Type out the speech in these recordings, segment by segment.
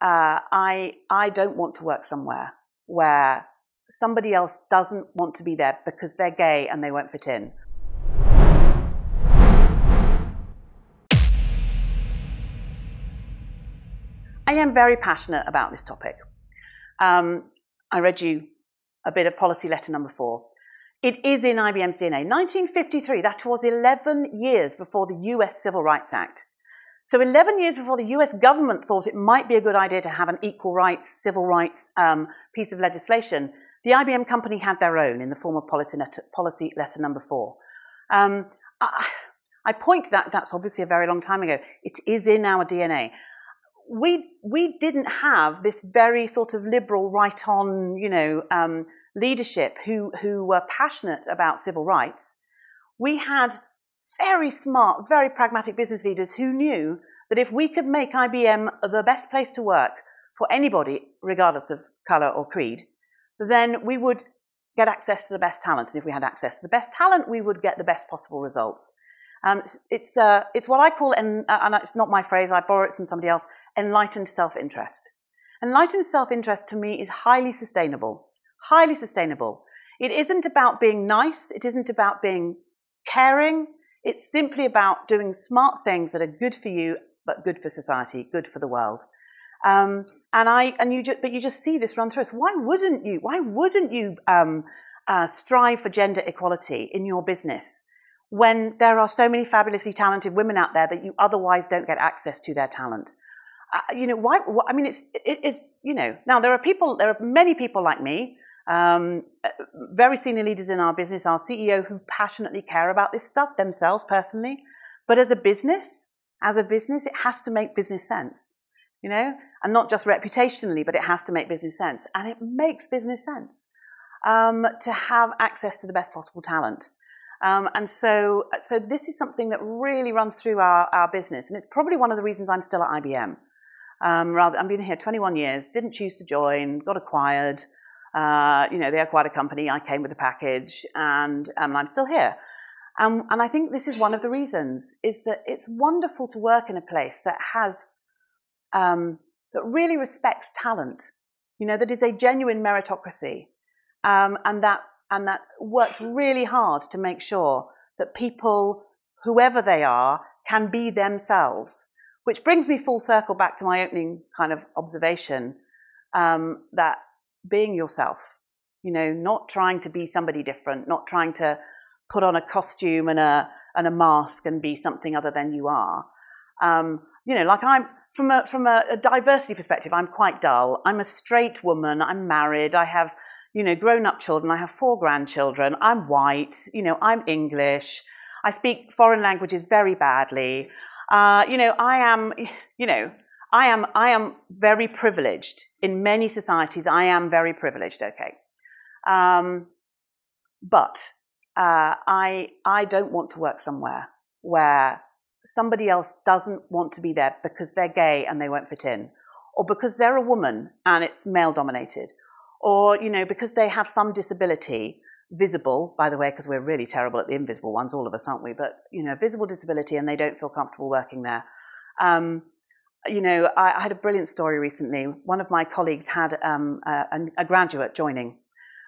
I don't want to work somewhere where somebody else doesn't want to be there because they're gay and they won't fit in. I am very passionate about this topic. I read you a bit of policy letter number 4. It is in IBM's DNA. 1953, that was 11 years before the US Civil Rights Act. So 11 years before the US government thought it might be a good idea to have an equal rights, civil rights piece of legislation, the IBM company had their own in the form of policy letter number 4. I point to that, that's obviously a very long time ago. It is in our DNA. We didn't have this very sort of liberal, right-on, leadership who were passionate about civil rights. We had very smart, very pragmatic business leaders who knew that if we could make IBM the best place to work for anybody, regardless of colour or creed, then we would get access to the best talent. And if we had access to the best talent, we would get the best possible results. It's what I call, and it's not my phrase, I borrow it from somebody else, enlightened self-interest. Enlightened self-interest to me is highly sustainable. Highly sustainable. It isn't about being nice. It isn't about being caring. It's simply about doing smart things that are good for you, but good for society, good for the world. But you just see this run through us. Why wouldn't you strive for gender equality in your business when there are so many fabulously talented women out there that you otherwise don't get access to their talent? Why? I mean, now there are many people like me, very senior leaders in our business, our CEO, who passionately care about this stuff themselves personally. But as a business, it has to make business sense, and not just reputationally, but it has to make business sense. And it makes business sense to have access to the best possible talent. And so this is something that really runs through our business. And it's probably one of the reasons I'm still at IBM. I've been here 21 years, didn't choose to join, got acquired. They acquired a company, I came with a package, and I'm still here. And I think this is one of the reasons, is that it's wonderful to work in a place that has, that really respects talent, that is a genuine meritocracy, and that works really hard to make sure that people, whoever they are, can be themselves. Which brings me full circle back to my opening kind of observation, that being yourself, not trying to be somebody different, not trying to put on a costume and a mask and be something other than you are. Like I'm from a diversity perspective, I'm quite dull. I'm a straight woman. I'm married. I have, grown-up children. I have 4 grandchildren. I'm white. I'm English. I speak foreign languages very badly. I am very privileged. In many societies, I am very privileged, okay. But I don't want to work somewhere where somebody else doesn't want to be there because they're gay and they won't fit in, or because they're a woman and it's male-dominated, or, because they have some disability, visible, by the way, because we're really terrible at the invisible ones, all of us, aren't we? But, visible disability, and they don't feel comfortable working there. I had a brilliant story recently. One of my colleagues had a graduate joining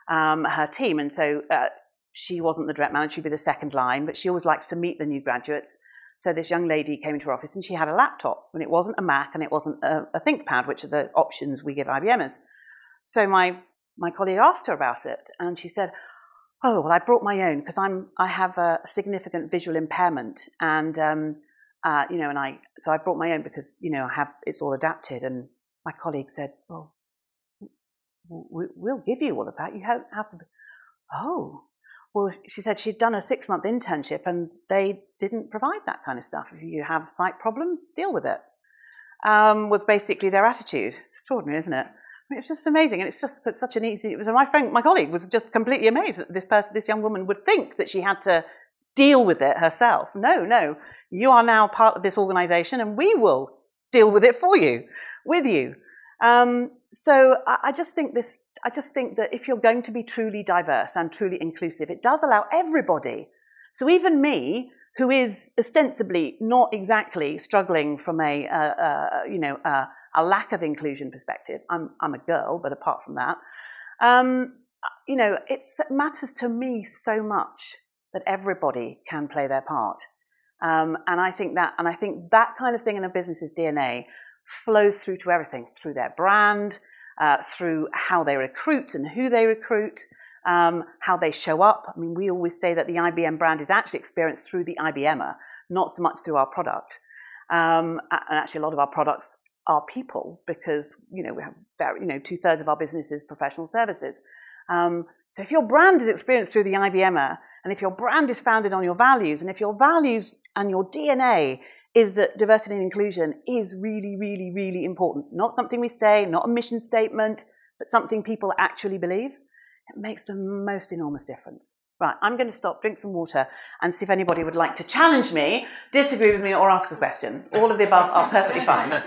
her team, and so she wasn't the direct manager, she'd be the second line, but she always likes to meet the new graduates. So this young lady came into her office, and she had a laptop, and it wasn't a Mac, and it wasn't a ThinkPad, which are the options we give IBMers. So my colleague asked her about it, and she said, "Oh, well, I brought my own because I have a significant visual impairment, and so I brought my own because it's all adapted." And my colleague said, "Well, we'll give you all of that. You have to." Oh, well, she said she'd done a 6-month internship, and they didn't provide that kind of stuff. If you have sight problems, deal with it. Was basically their attitude. Extraordinary, isn't it? I mean, it's just amazing, and it's just such an easy. My colleague was just completely amazed that this young woman would think that she had to deal with it herself. No, you are now part of this organisation, and we will deal with it for you, with you. So I just think that if you're going to be truly diverse and truly inclusive, it does allow everybody. So even me, who is ostensibly not exactly struggling from a a lack of inclusion perspective. I'm a girl, but apart from that, you know, it matters to me so much that everybody can play their part. And I think that kind of thing in a business's DNA flows through to everything, through their brand, through how they recruit and who they recruit, how they show up. I mean, we always say that the IBM brand is actually experienced through the IBMer, not so much through our product. And actually, a lot of our products are people, because, you know, we have 2/3 of our business is professional services. So if your brand is experienced through the IBMer, and if your brand is founded on your values, and if your values and your DNA is that diversity and inclusion is really, really, really important, not something we say, not a mission statement, but something people actually believe, it makes the most enormous difference. Right, I'm going to stop, drink some water, and see if anybody would like to challenge me, disagree with me, or ask a question. All of the above are perfectly fine.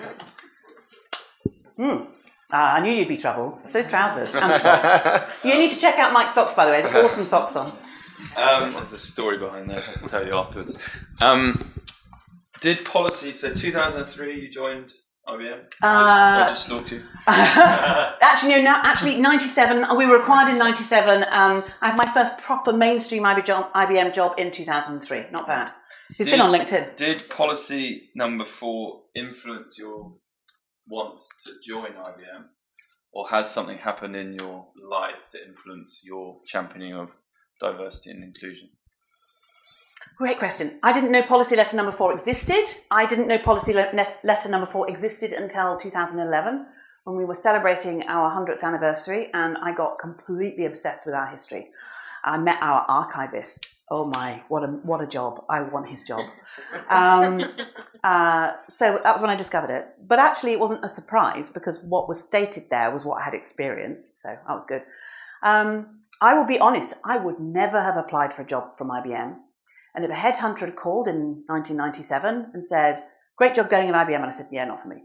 I knew you'd be trouble. So trousers and socks. You need to check out Mike's socks, by the way. There's awesome socks on. There's a story behind that. I'll tell you afterwards. Did policy, so 2003 you joined IBM? I just stalked you. Actually, 97. We were acquired in 97. I had my first proper mainstream IBM job in 2003. Not bad. Who's been on LinkedIn? Did policy number 4 influence your want to join IBM, or has something happened in your life to influence your championing of diversity and inclusion? Great question. I didn't know policy letter number 4 existed. I didn't know policy letter number 4 existed until 2011, when we were celebrating our 100th anniversary, and I got completely obsessed with our history. I met our archivist. Oh my, what a job. I want his job. So that was when I discovered it. But actually it wasn't a surprise, because what was stated there was what I had experienced. So that was good. I will be honest, I would never have applied for a job from IBM. And if a headhunter had called in 1997 and said, great job going at IBM, and I said, yeah, not for me.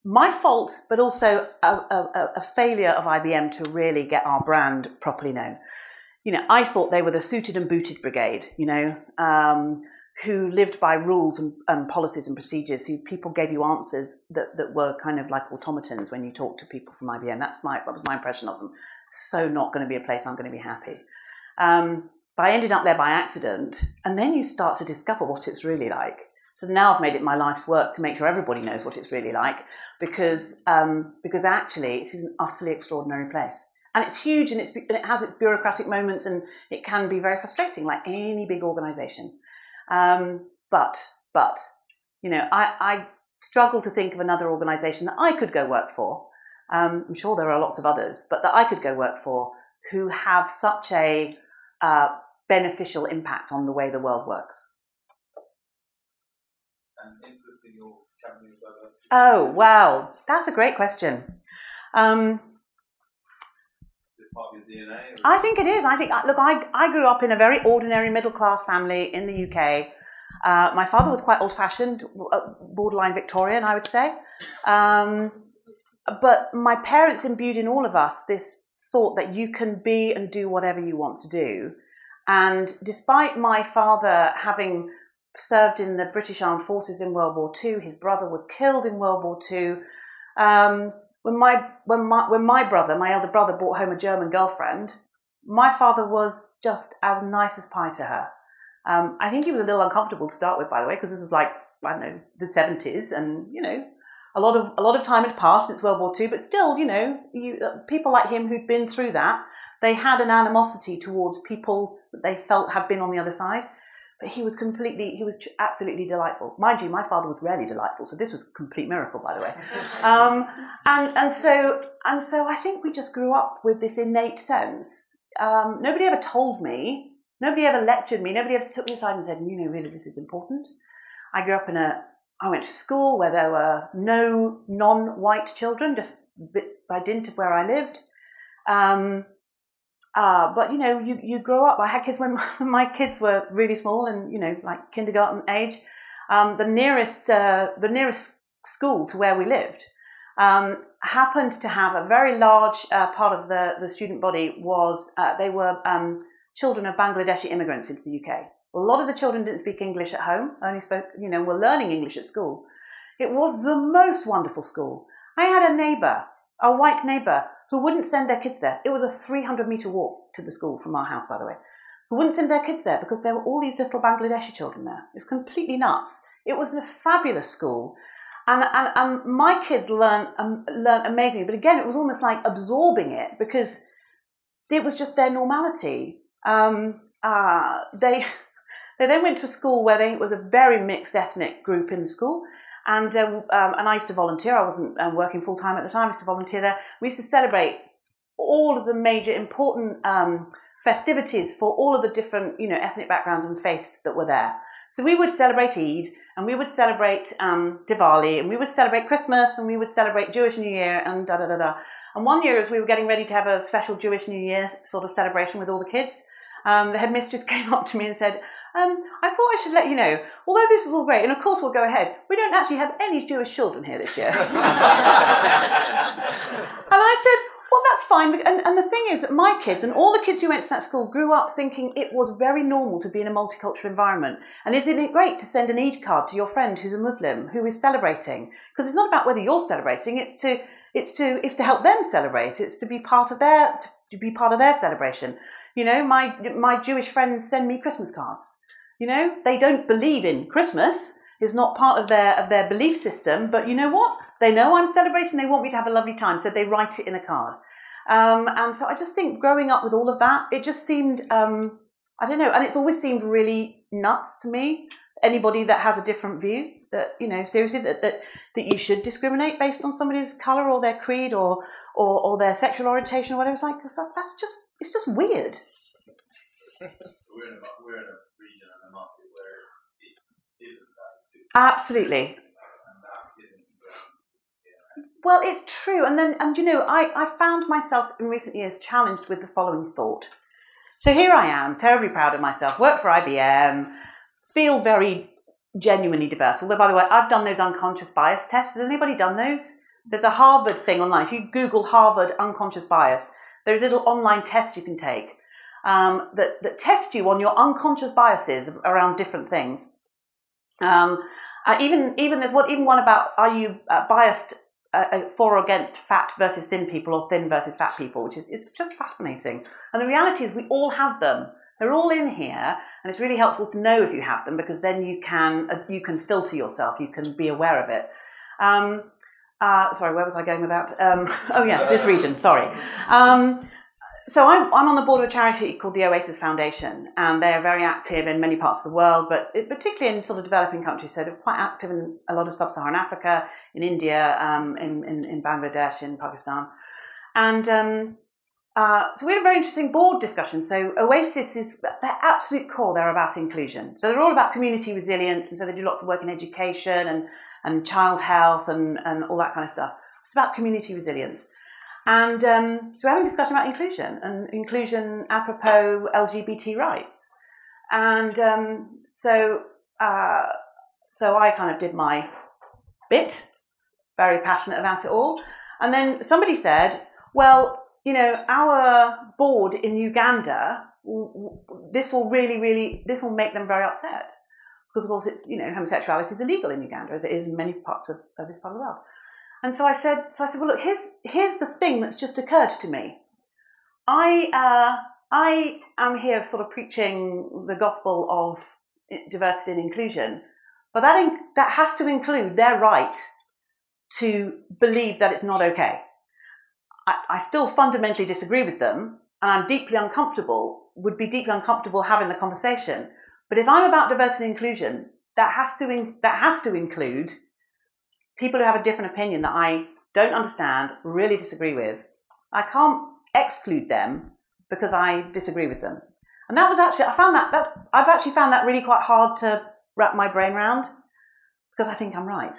My fault, but also a failure of IBM to really get our brand properly known. You know, I thought they were the suited and booted brigade, you know, who lived by rules and policies and procedures, who people gave you answers that were kind of like automatons when you talk to people from IBM. That was my impression of them. So not going to be a place I'm going to be happy. But I ended up there by accident, and then you start to discover what it's really like. So now I've made it my life's work to make sure everybody knows what it's really like, because actually it is an utterly extraordinary place. And it's huge, and it has its bureaucratic moments, and it can be very frustrating, like any big organisation. But you know, I struggle to think of another organisation that I could go work for. I'm sure there are lots of others, but that I could go work for who have such a beneficial impact on the way the world works. And influencing your championing of diversity? Oh, wow. That's a great question. Is it part of your DNA? I think it is. Look, I grew up in a very ordinary middle-class family in the UK. My father was quite old-fashioned, borderline Victorian, I would say. But my parents imbued in all of us this thought that you can be and do whatever you want to do. And despite my father having served in the British Armed Forces in World War II, his brother was killed in World War II. When my brother, my elder brother, brought home a German girlfriend, my father was just as nice as pie to her. I think he was a little uncomfortable to start with, by the way, because this was like, I don't know, the 70s, and you know, a lot of time had passed since World War II, but still, you know, people like him who'd been through that, they had an animosity towards people that they felt had been on the other side. But he was absolutely delightful. Mind you, my father was rarely delightful, so this was a complete miracle, by the way. And so I think we just grew up with this innate sense. Nobody ever told me, nobody ever lectured me, nobody ever took me aside and said, you know, really, this is important. I went to school where there were no non-white children, just by dint of where I lived. But you know, you grow up. I had kids when my kids were really small, and you know, like kindergarten age. The nearest school to where we lived happened to have a very large part of the student body was they were children of Bangladeshi immigrants into the UK. A lot of the children didn't speak English at home, only spoke, were learning English at school. It was the most wonderful school. I had a white neighbour, who wouldn't send their kids there. It was a 300-metre walk to the school from our house, by the way. Who wouldn't send their kids there because there were all these little Bangladeshi children there. It's completely nuts. It was a fabulous school. And my kids learned amazingly. But again, it was almost like absorbing it because it was just their normality. They then went to a school where it was a very mixed ethnic group in the school. And I used to volunteer. I wasn't working full-time at the time. I used to volunteer there. We used to celebrate all of the major important festivities for all of the different, ethnic backgrounds and faiths that were there. So we would celebrate Eid, and we would celebrate Diwali, and we would celebrate Christmas, and we would celebrate Jewish New Year, and da-da-da-da. And one year, as we were getting ready to have a special Jewish New Year sort of celebration with all the kids, the headmistress came up to me and said, I thought I should let you know, although this is all great, and of course we'll go ahead, we don't actually have any Jewish children here this year. And I said, well, that's fine. And the thing is that my kids and all the kids who went to that school grew up thinking it was very normal to be in a multicultural environment. And isn't it great to send an Eid card to your friend who's a Muslim, who is celebrating? Because it's not about whether you're celebrating, it's to help them celebrate. It's to be part of their celebration. My Jewish friends send me Christmas cards. They don't believe in Christmas. It's not part of their belief system. But you know what? They know I'm celebrating. They want me to have a lovely time. So they write it in a card. And so I just think growing up with all of that, it just seemed, I don't know. And it's always seemed really nuts to me. Anybody that has a different view that, seriously, that you should discriminate based on somebody's colour or their creed or their sexual orientation or whatever. It's like, it's just weird. We're in a region and a market where it isn't that. Absolutely. Well, it's true. And I found myself in recent years challenged with the following thought. So here I am, terribly proud of myself, work for IBM, feel very genuinely diverse. Although, by the way, I've done those unconscious bias tests. Has anybody done those? There's a Harvard thing online. If you Google Harvard unconscious bias, there's little online tests you can take that test you on your unconscious biases around different things. Even there's one about, are you biased for or against fat versus thin people or thin versus fat people, which is it's just fascinating. And the reality is we all have them. They're all in here, and it's really helpful to know if you have them because then you can filter yourself. You can be aware of it. Sorry, where was I going with that? Oh yes, this region. Sorry. So I'm on the board of a charity called the Oasis Foundation, and they're very active in many parts of the world, but particularly in sort of developing countries. So they're quite active in a lot of sub-Saharan Africa, in India, in Bangladesh, in Pakistan. And so we had a very interesting board discussion. So Oasis is, their absolute core, they're about inclusion. So they're all about community resilience, and so they do lots of work in education and child health and all that kind of stuff. It's about community resilience. And so we're having a discussion about inclusion apropos LGBT rights. And so I kind of did my bit, very passionate about it all. And then somebody said, well, our board in Uganda, this will make them very upset. Because of course it's, homosexuality is illegal in Uganda, as it is in many parts of this part of the world. And so I said, well, look, here's the thing that's just occurred to me. I am here sort of preaching the gospel of diversity and inclusion, but that has to include their right to believe that it's not okay. I still fundamentally disagree with them, and I'm would be deeply uncomfortable having the conversation. But if I'm about diversity and inclusion, that has to include people who have a different opinion that I don't understand, really disagree with. I can't exclude them because I disagree with them. And that was actually, I've actually found that really quite hard to wrap my brain around because I think I'm right.